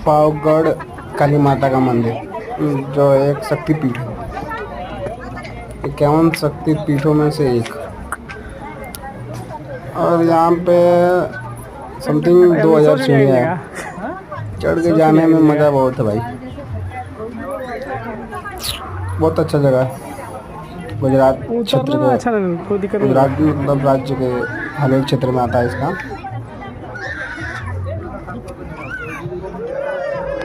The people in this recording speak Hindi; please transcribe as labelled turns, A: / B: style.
A: पावगढ़ काली माता का मंदिर, जो एक शक्तिपीठ है, 51 शक्तिपीठों में से एक। और यहाँ पे समथिंग 2000 सीढ़ियाँ है, चढ़ के जाने में मज़ा बहुत है भाई। बहुत अच्छा जगह है, गुजरात क्षेत्र
B: उतरने में
A: के,
B: अच्छा लगा, कोई दिक्कत नहीं
A: गुजरात मतलब राज्य के हर एक क्षेत्र में आता है इसका।